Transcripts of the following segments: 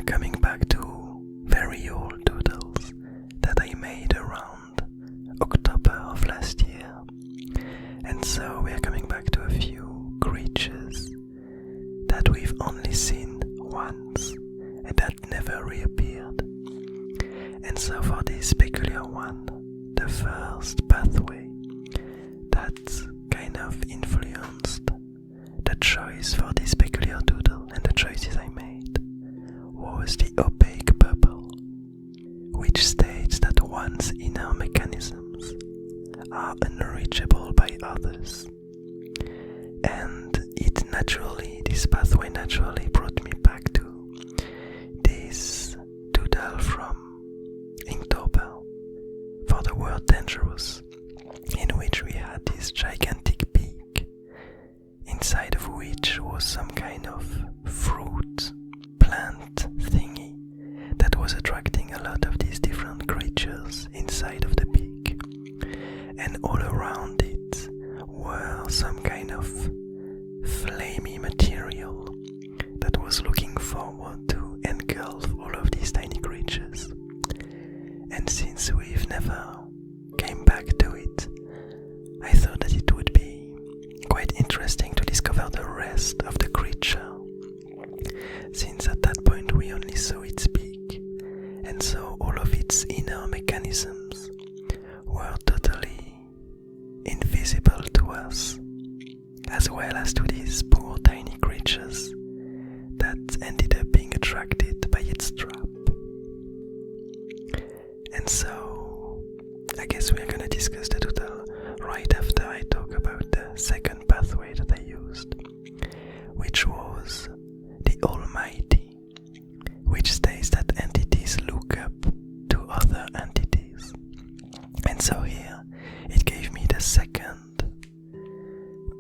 coming back to very old doodles that I made around October of last year. And so we are coming back to a few creatures that we've only seen once and that never reappeared. And so for this peculiar one, the first pathway that kind of influenced the choice for this peculiar doodle and the choices I made was the opaque purple, which states that one's inner mechanisms are unreachable by others. And this pathway naturally brought me back to this doodle from Inktober for the word dangerous, in which we had this gigantic beak, inside of which was some kind of fruit, plant thingy that was attracting a lot of these different creatures inside of the beak. And all around it were some kind of flamey material that was looking forward to engulf all of these tiny creatures. And since we've never came back to it, I thought that it would be quite interesting to discover the rest of the creature, since at that point we only saw its beak, and so all of its inner mechanisms were totally invisible to us, as well as to these poor tiny creatures that ended up being attracted by its trap. And so I guess we are going to discuss the doodle right after I talk about the second pathway that I used, which was the Almighty, which states that entities look up to other entities. And so here it gave me the second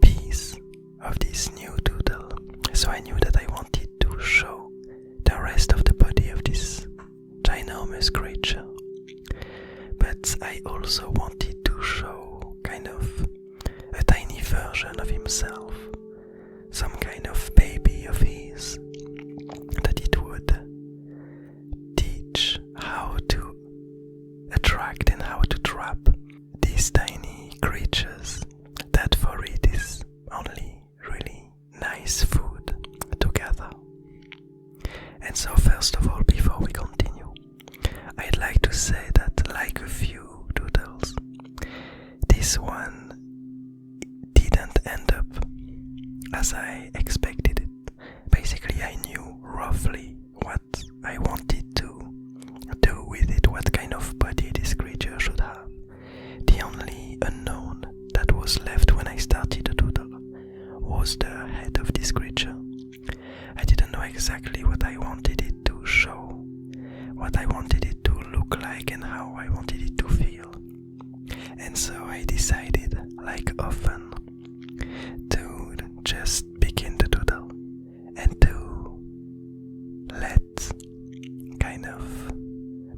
piece of this new doodle. So I knew that I wanted to show the rest of the body of this ginormous creature, but I also wanted to show kind of a tiny version of himself, some kind of baby of his, that it would teach how to attract and how to trap these tiny creatures that for it is only really nice food to gather. And so first of all, before we continue, I'd like to say that like a few doodles, this one didn't end up as I expected it. Basically, I knew roughly what I wanted to do with it, what kind of body this creature should have. The only unknown that was left when I started the doodle was the head of this creature. I didn't know exactly what I wanted it to show, what I wanted it to look like, and how I wanted it to feel. And so I decided, like often, to just begin the doodle and to let kind of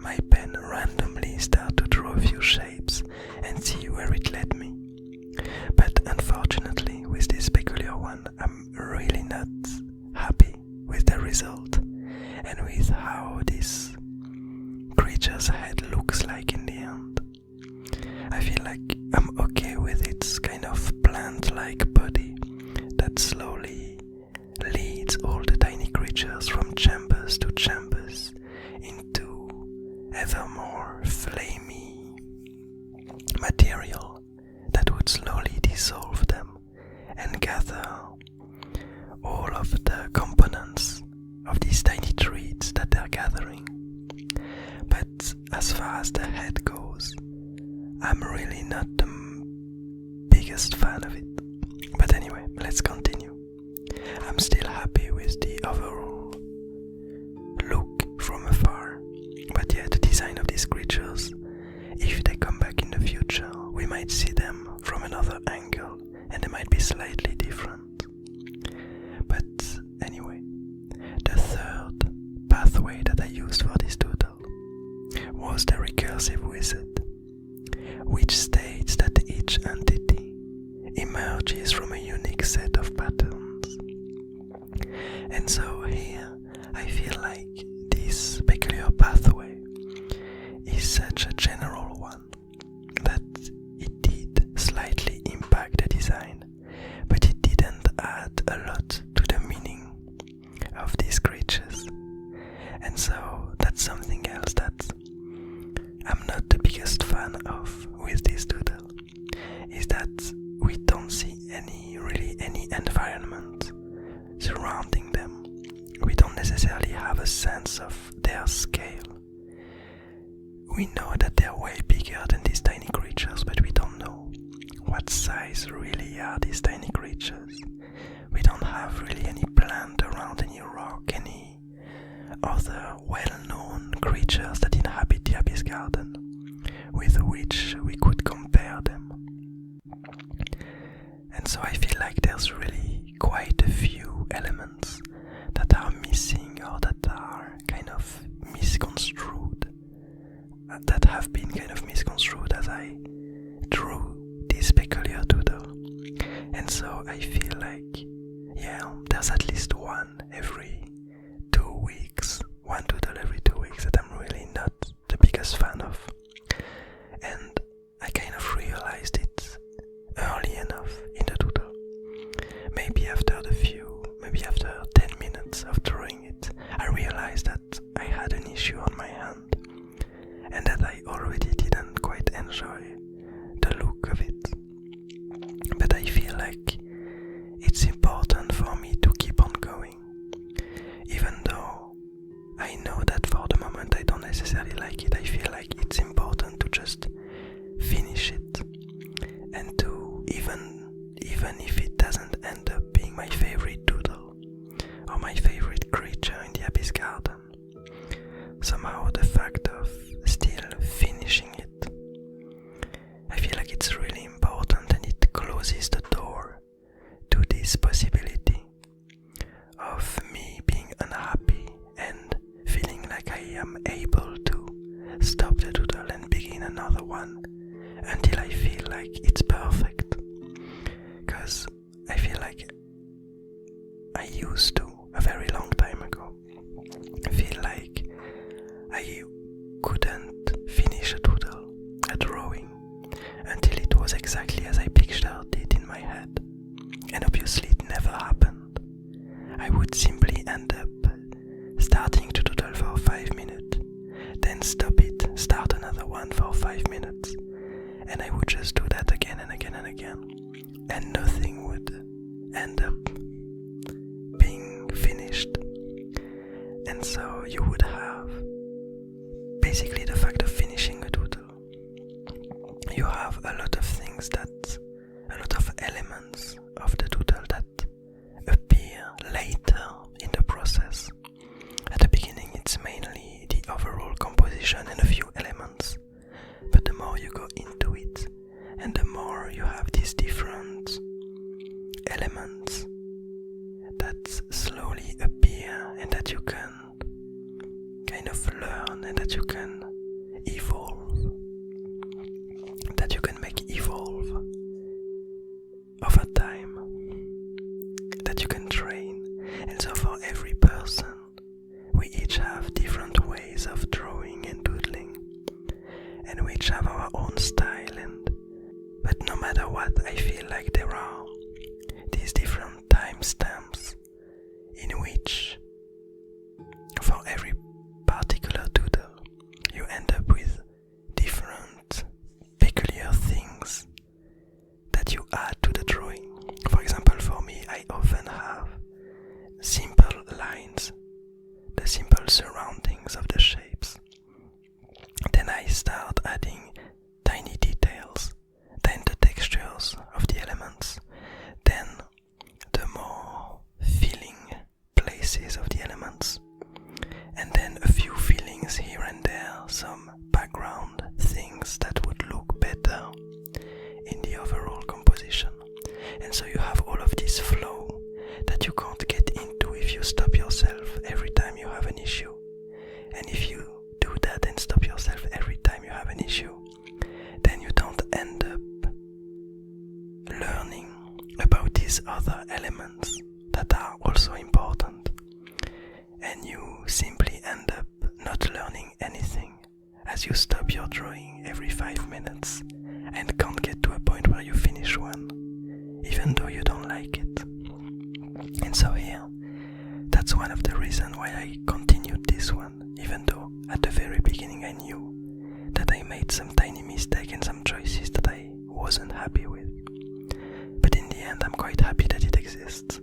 my pen randomly start to draw a few shapes and see where it led me. But unfortunately, with this peculiar one, I'm really not happy with the result and with how this creature's head looks like in the end. I feel like I'm okay with its kind of plant-like body that slowly leads all the tiny creatures from chambers to chambers into ever more flamey material that would slowly dissolve them and gather all of the components of these tiny treats that they're gathering. But as far as the head goes, I'm really not the biggest fan of it. But anyway, let's continue. I'm still happy with the overall look from afar. But yeah, the design of these creatures, if they come back in the future, we might see them from another angle and they might be slightly different. But anyway, the third pathway that I used for this doodle was the recursive wizard, which states that each entity emerges from a unique set of patterns. And so here I feel like the creatures. And so that's something else that I'm not the biggest fan of with this doodle, is that we don't see any environment surrounding them. We don't necessarily have a sense of their scale. We know that they're way bigger than these tiny creatures, but we don't know what size really are these tiny creatures. We don't have really any plant around, any rock, any other well-known creatures that inhabit the Abyss Garden with which we could compare them. And so I feel like there's really quite a few elements that are missing or that are kind of misconstrued, that have been kind of misconstrued as I drew this peculiar doodle. And so I feel like, yeah, there's at least one every 2 weeks, one doodle every 2 weeks that I'm really not the biggest fan of. And I kind of realized it early enough in the doodle. Maybe after 10 minutes of drawing it, I realized that I had an issue on my hand and that I already didn't quite enjoy the look of it. But I feel like it's important for me to keep on going, even though I know that for the moment I don't necessarily like it. I feel like it's important to just finish it, and to even if it doesn't end up being my favorite doodle or my favorite creature in the Abyss Garden, somehow the fact of still finishing it, I feel like it's really important, and it closes the door to this possibility of me being unhappy and feeling like I am able to stop the doodle and begin another one until I feel like it's perfect. Because I feel like I used to, a very long time ago, feel like I couldn't finish a doodle, a drawing, until it was exactly as I pictured it in my head. And obviously it never happened. I would simply end up starting to doodle for 5 minutes, then stop it, start another one for 5 minutes, and I would just do that again and again and again, and nothing would end up being finished. And so you would have basically the fact of finishing a doodle. You have a lot of things a lot of elements of the doodle that appear later in the process. At the beginning it's mainly the overall composition and a few elements, but the more you go into it and the more you have these different elements that slowly appear and that you can kind of learn and that you can evolve, that you can make evolve over time, that you can train. And so for every person, we each have different ways of drawing and doodling, and we each have our own style. But no matter what, I feel like there are these different timestamps in which, for every particular doodle, you end up with different peculiar things that you add to the drawing. For example, for me, I often have simple lines, the simple surroundings of the shapes. Then I start adding tiny details, then the textures of the elements, then the more feeling places of the elements, and then a few feelings here and there, some background things that would look better in the overall composition. And so you have all of this flow that you can't get into if you stop yourself every time you have an issue. And if you do that and stop yourself every time you have an issue, then you don't end up learning about these other elements that are also important, and you simply end up not learning anything as you stop your drawing every 5 minutes and can't get to a point where you finish one, even though you don't like it. And so here, that's one of the reasons why why I continued this one, even though at the very beginning I knew that I made some tiny mistake and some choices that I wasn't happy with. But in the end, I'm quite happy that it exists.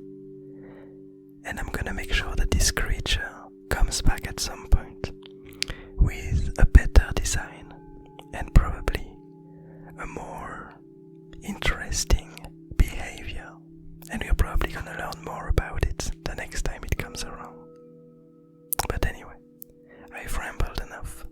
And I'm gonna make sure that this creature comes back at some point with a better design and probably a more interesting behavior. And we're probably gonna learn more about it the next time it comes around. But anyway, I've rambled enough.